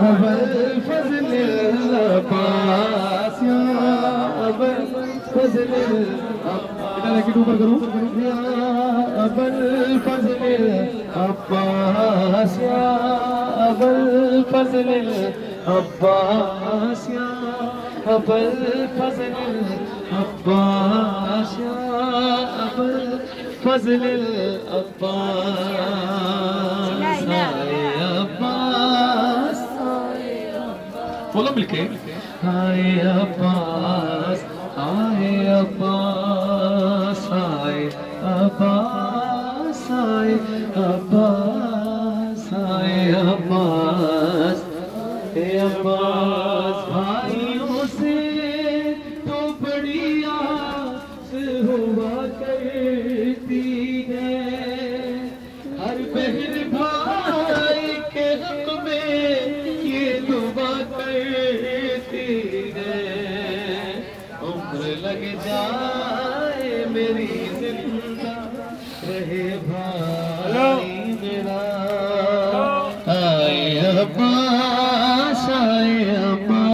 أبا الفضل العباس يا أبا الفضل يا أبا الفضل العباس يا أبا الفضل العباس يا أبا الفضل العباس يا أبا الفضل العباس يا عباس بولو مل کے ہائے عباس ہائے عباس ہائے عباس ہائے عباس ہائے عباس اے عباس